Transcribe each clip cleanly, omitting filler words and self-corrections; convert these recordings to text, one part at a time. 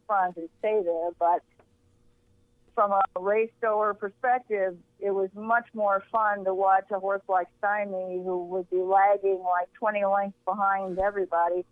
front and stay there. But from a race goer perspective, it was much more fun to watch a horse like Stymie, who would be lagging like 20 lengths behind everybody,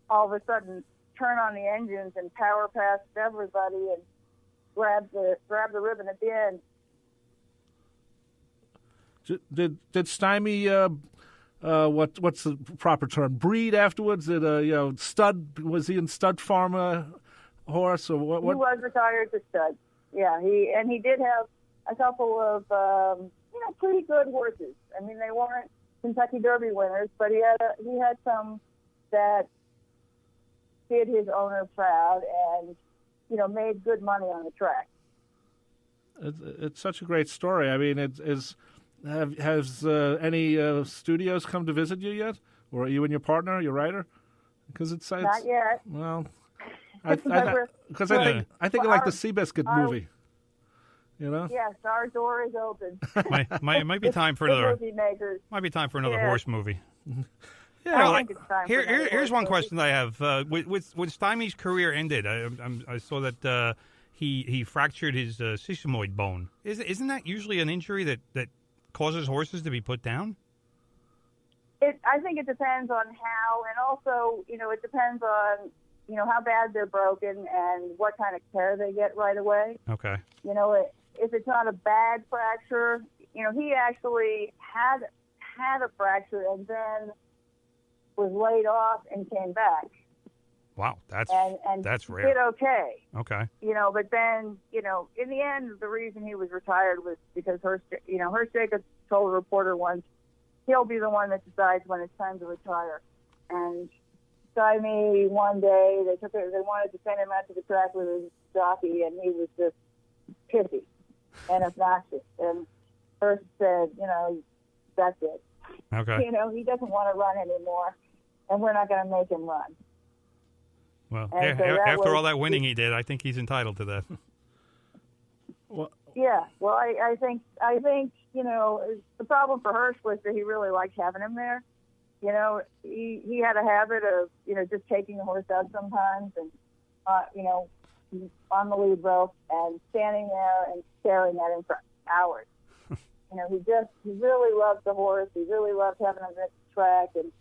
all of a sudden turn on the engines and power past everybody and grab the ribbon at the end. Did Stymie, what's the proper term, breed afterwards? Did stud? Was he in stud farm horse or what? He was retired to stud. Yeah, he did have a couple of pretty good horses. I mean, they weren't Kentucky Derby winners, but he had some that did his owner proud and made good money on the track. It's such a great story. I mean, has any studios come to visit you yet, or are you and your partner, your writer? Because it's not yet. Well, I think I like the Seabiscuit movie. Yes, our door is open. might be time for another. Movie makers. Might be time for another horse movie. Yeah, I think it's time. Here's one question I have. When Stymie's career ended, I saw that he fractured his sesamoid bone. Isn't that usually an injury that causes horses to be put down? I think it depends on how, and also it depends on how bad they're broken and what kind of care they get right away. Okay. If it's not a bad fracture, he actually had a fracture and then was laid off and came back. Wow, that's rare. Did okay. Okay. But then, in the end, the reason he was retired was because Hurst Jacobs told a reporter once, he'll be the one that decides when it's time to retire. And Stymie, one day, they wanted to send him out to the track with his jockey, and he was just pissy and obnoxious. And Hurst said, that's it. Okay. He doesn't want to run anymore, and we're not going to make him run. Well, after all that winning he did, I think he's entitled to that. Yeah. Well, I think the problem for Hirsch was that he really liked having him there. He had a habit of just taking the horse out sometimes, and on the lead rope and standing there and staring at him for hours. He really loved the horse. He really loved having him at the track. And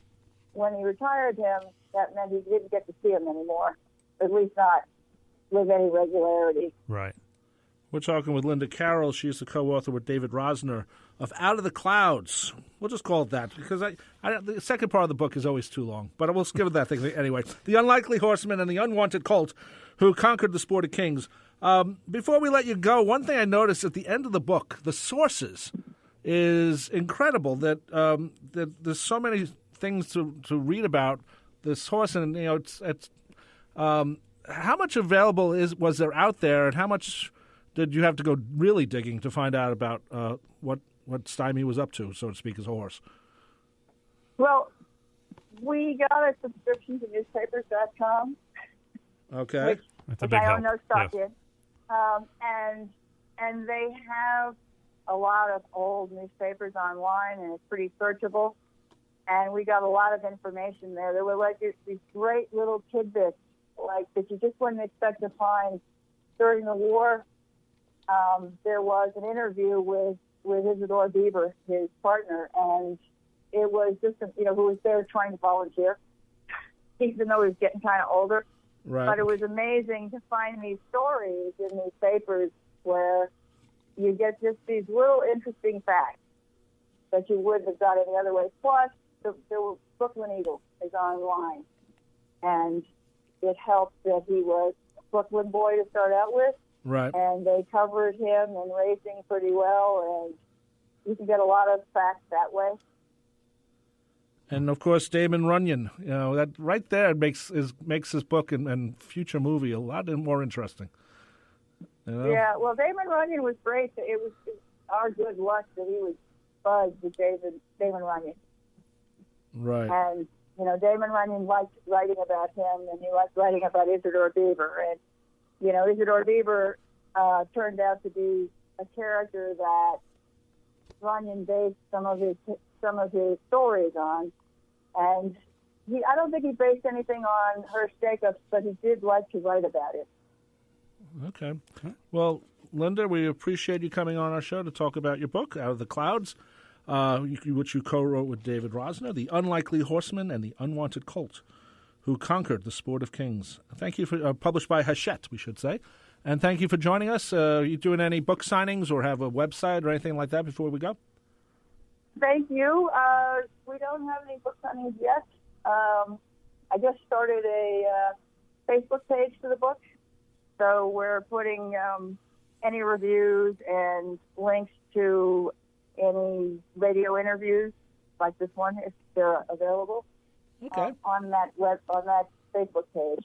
when he retired him, that meant he didn't get to see him anymore, at least not with any regularity. Right. We're talking with Linda Carroll. She is the co-author with David Rosner of Out of the Clouds. We'll just call it that because the second part of the book is always too long, but we'll give it that thing anyway. The Unlikely Horseman and the Unwanted Colt Who Conquered the Sport of Kings. Before we let you go, one thing I noticed at the end of the book, the sources, is incredible. That there's so many things to read about this horse, and it's how much available was there out there, and how much did you have to go really digging to find out about what Stymie was up to, so to speak, as a horse? Well, we got a subscription to newspapers.com. Okay. Which I own no stock in. And they have a lot of old newspapers online, and it's pretty searchable. And we got a lot of information there. There were like these great little tidbits, like that you just wouldn't expect to find during the war. There was an interview with Isidore Bieber, his partner, and it was just who was there trying to volunteer, even though he was getting kind of older. Right. But it was amazing to find these stories in these papers where you get just these little interesting facts that you wouldn't have got any other way. Plus, the Brooklyn Eagle is online, and it helps that he was a Brooklyn boy to start out with. Right. And they covered him in racing pretty well, and you can get a lot of facts that way. And of course, Damon Runyon. That right there makes his book and future movie a lot more interesting. Yeah. Well, Damon Runyon was great. It was our good luck that he was buds with Damon Runyon. Right. And Damon Runyon liked writing about him, and he liked writing about Isidore Bieber. And Isidore Bieber turned out to be a character that Runyon based some of his stories on. And I don't think he based anything on Hurst Jacobs, but he did like to write about it. Okay. Well, Linda, we appreciate you coming on our show to talk about your book, Out of the Clouds, which you co-wrote with David Rosner, The Unlikely Horseman and the Unwanted Colt Who Conquered the Sport of Kings. Thank you for published by Hachette, we should say. And thank you for joining us. Are you doing any book signings or have a website or anything like that before we go? Thank you. We don't have any book signings yet. I just started a Facebook page for the book. So we're putting any reviews and links to any radio interviews like this one, if they're available, on that Facebook page.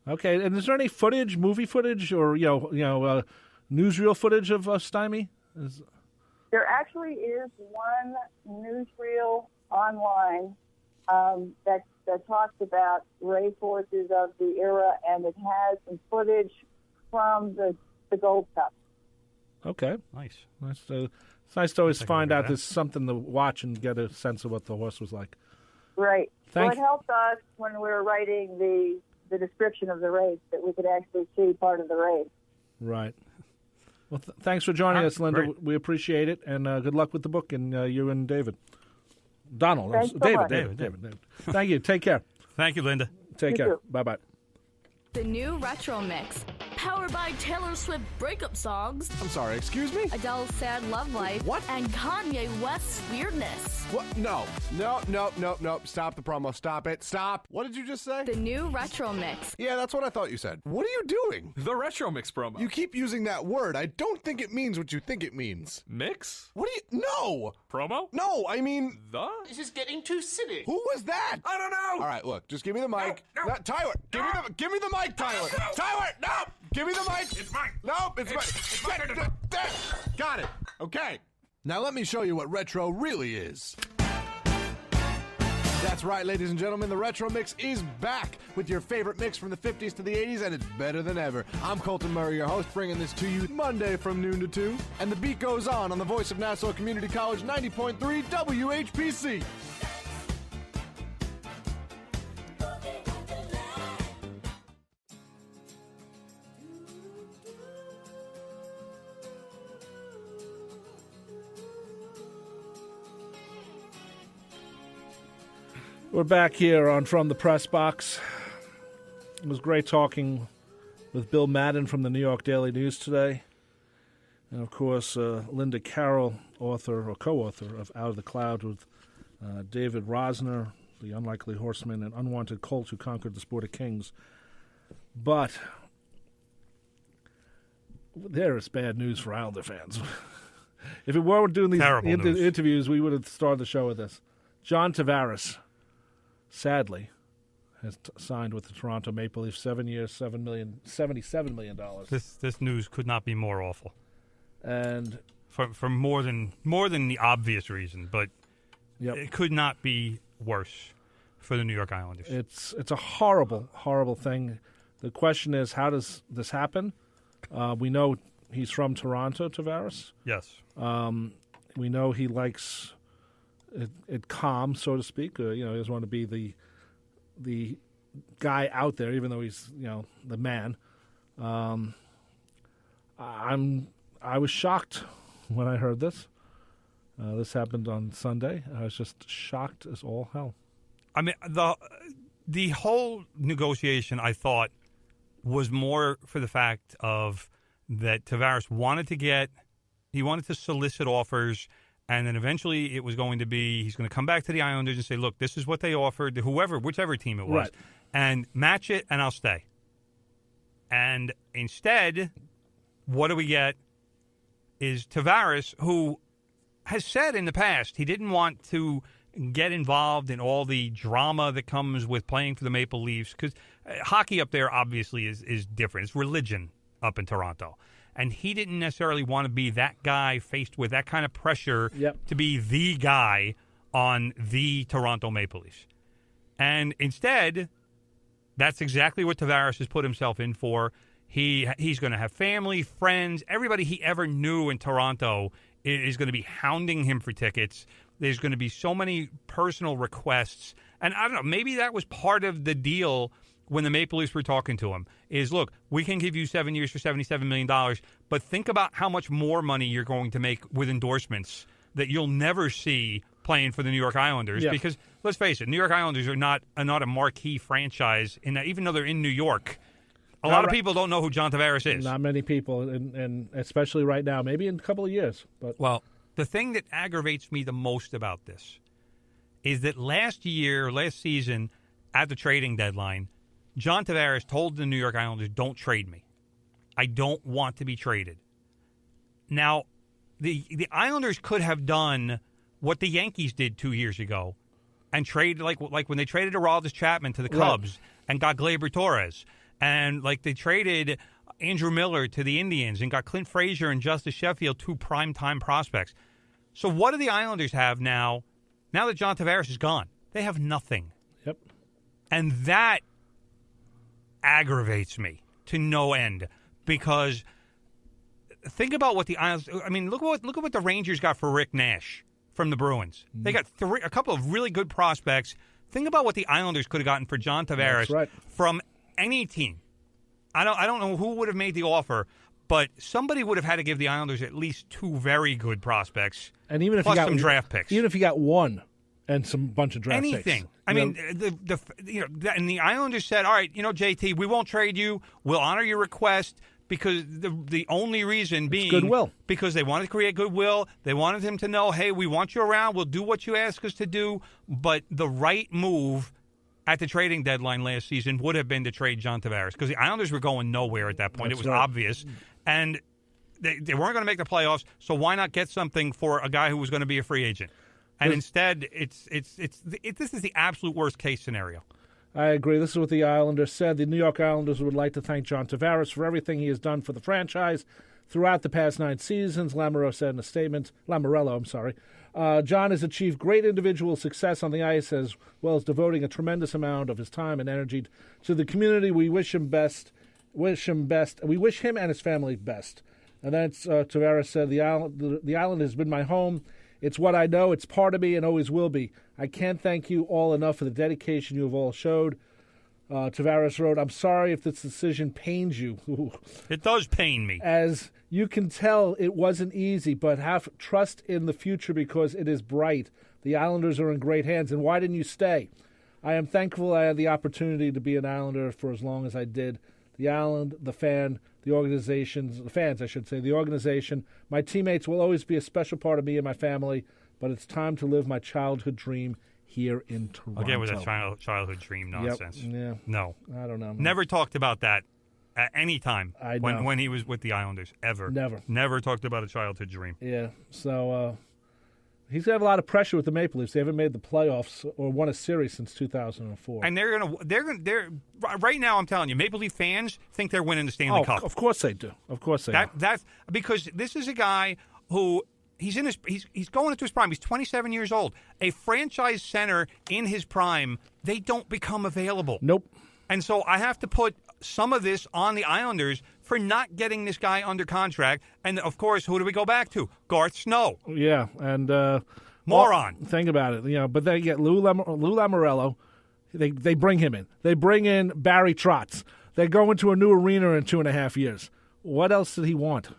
Okay, and is there any footage, movie footage, or newsreel footage of Stymie? There actually is one newsreel online that talks about racehorses of the era, and it has some footage from the Gold Cup. Okay. Nice. It's nice to always find out there's something to watch and get a sense of what the horse was like. Right. Well, it helped us when we were writing the description of the race, that we could actually see part of the race. Right. Well, thanks for joining us, Linda. Great. We appreciate it, and good luck with the book, and you and David. Donald. Thanks so much. David. Thank you. Take care. Thank you, Linda. Take care. Bye-bye. The new Retro Mix, powered by Taylor Swift breakup songs, I'm sorry, excuse me? Adele's sad love life, What? and Kanye West's weirdness. What? No. Stop the promo. Stop it. Stop. What did you just say? The new Retro Mix. Yeah, that's what I thought you said. What are you doing? The Retro Mix promo. You keep using that word. I don't think it means what you think it means. Mix? What do you... No! Promo? No, I mean... This is getting too silly. Who was that? I don't know! All right, look, just give me the mic. No. Tyler, give me the mic, Tyler. No. Tyler, no! Give me the mic. It's mine. No, it's mine. Got it. Okay. Now let me show you what retro really is. That's right, ladies and gentlemen, the Retro Mix is back with your favorite mix from the 50s to the 80s, and it's better than ever. I'm Colton Murray, your host, bringing this to you Monday from noon to 2. And the beat goes on the voice of Nassau Community College 90.3 WHPC. We're back here on From the Press Box. It was great talking with Bill Madden from the New York Daily News today. And, of course, Linda Carroll, author or co-author of Out of the Cloud, with David Rosner, The Unlikely Horseman, and Unwanted Colt Who Conquered the Sport of Kings. But there is bad news for Islander fans. If we weren't doing these interviews, we would have started the show with this. John Tavares, sadly, has signed with the Toronto Maple Leafs, 7 years, $77 million. This news could not be more awful, and for more than the obvious reason, but it could not be worse for the New York Islanders. It's a horrible, horrible thing. The question is, how does this happen? We know he's from Toronto, Tavares. Yes. We know he likes it calm, so to speak. He doesn't want to be the guy out there, even though he's the man. I was shocked when I heard this. This happened on Sunday. I was just shocked as all hell. I mean, the whole negotiation, I thought, was more for the fact of that Tavares wanted to solicit offers. And then eventually it was going to be, he's going to come back to the Islanders and say, look, this is what they offered, whichever team it was, and match it, and I'll stay. And instead, what do we get is Tavares, who has said in the past he didn't want to get involved in all the drama that comes with playing for the Maple Leafs, because hockey up there obviously is different. It's religion up in Toronto. And he didn't necessarily want to be that guy faced with that kind of pressure to be the guy on the Toronto Maple Leafs. And instead, that's exactly what Tavares has put himself in for. He's going to have family, friends, everybody he ever knew in Toronto is going to be hounding him for tickets. There's going to be so many personal requests. And I don't know, maybe that was part of the deal when the Maple Leafs were talking to him is, look, we can give you 7 years for $77 million, but think about how much more money you're going to make with endorsements that you'll never see playing for the New York Islanders. Yeah. Because, let's face it, New York Islanders are not a marquee franchise, in that, even though they're in New York. A lot of people don't know who John Tavares is. Not many people, and especially right now, maybe in a couple of years. But well, the thing that aggravates me the most about this is that last season, at the trading deadline, John Tavares told the New York Islanders, don't trade me. I don't want to be traded. Now, the Islanders could have done what the Yankees did 2 years ago and trade like when they traded Aroldis Chapman to the Cubs and got Gleyber Torres, and like they traded Andrew Miller to the Indians and got Clint Frazier and Justice Sheffield, 2 primetime prospects. So what do the Islanders have now that John Tavares is gone? They have nothing. Yep. And that aggravates me to no end, because think about what the Islanders. I mean, look at what the Rangers got for Rick Nash from the Bruins. They got a couple of really good prospects. Think about what the Islanders could have gotten for John Tavares from any team. I don't know who would have made the offer, but somebody would have had to give the Islanders at least 2 very good prospects, and even if plus you got some draft picks. Even if you got 1 and some bunch of draft picks. Anything. I mean, and the Islanders said, all right, JT, we won't trade you. We'll honor your request, because the only reason being goodwill. Because they wanted to create goodwill. They wanted him to know, hey, we want you around. We'll do what you ask us to do. But the right move at the trading deadline last season would have been to trade John Tavares, because the Islanders were going nowhere at that point. It was obvious. And they weren't going to make the playoffs, so why not get something for a guy who was going to be a free agent? And instead, this is the absolute worst case scenario. I agree. This is what the Islanders said. The New York Islanders would like to thank John Tavares for everything he has done for the franchise throughout the past 9 seasons, Lamoriello said in a statement. John has achieved great individual success on the ice, as well as devoting a tremendous amount of his time and energy to the community. We wish him best. We wish him and his family best. And then Tavares said, the island has been my home. It's what I know. It's part of me and always will be. I can't thank you all enough for the dedication you have all showed. Tavares wrote, I'm sorry if this decision pains you. It does pain me. As you can tell, it wasn't easy, but have trust in the future because it is bright. The Islanders are in great hands. And why didn't you stay? I am thankful I had the opportunity to be an Islander for as long as I did. The island, the fans, the organization, my teammates will always be a special part of me and my family, but it's time to live my childhood dream here in Toronto. Again, with that childhood dream nonsense. Yep. Yeah. No. I don't know. Never talked about that at any time when he was with the Islanders, ever. Never talked about a childhood dream. Yeah. So he's going to have a lot of pressure with the Maple Leafs. They haven't made the playoffs or won a series since 2004. And they're right now, I'm telling you, Maple Leaf fans think they're winning the Stanley Cup. Of course they do. Of course they do. That's because this is a guy who he's going into his prime. He's 27 years old. A franchise center in his prime, they don't become available. Nope. And so I have to put some of this on the Islanders for not getting this guy under contract. And, of course, who do we go back to? Garth Snow. Yeah, and moron. Think about it. But they get Lou Lamoriello. They bring him in. They bring in Barry Trotz. They go into a new arena in 2.5 years. What else did he want?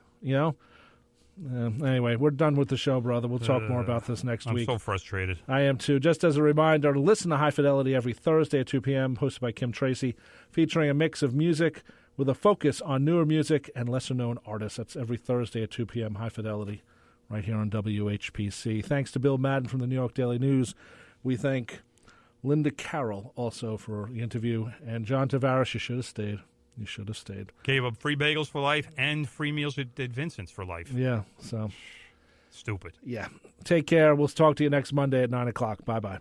Anyway, we're done with the show, brother. We'll talk more about this next week. I'm so frustrated. I am too. Just as a reminder, listen to High Fidelity every Thursday at 2 p.m., hosted by Kim Tracy, featuring a mix of music with a focus on newer music and lesser-known artists. That's every Thursday at 2 p.m., High Fidelity, right here on WHPC. Thanks to Bill Madden from the New York Daily News. We thank Linda Carroll also for the interview. And John Tavares, you should have stayed. You should have stayed. Gave up free bagels for life and free meals at Vincent's for life. Yeah, so. Stupid. Yeah. Take care. We'll talk to you next Monday at 9 o'clock. Bye-bye.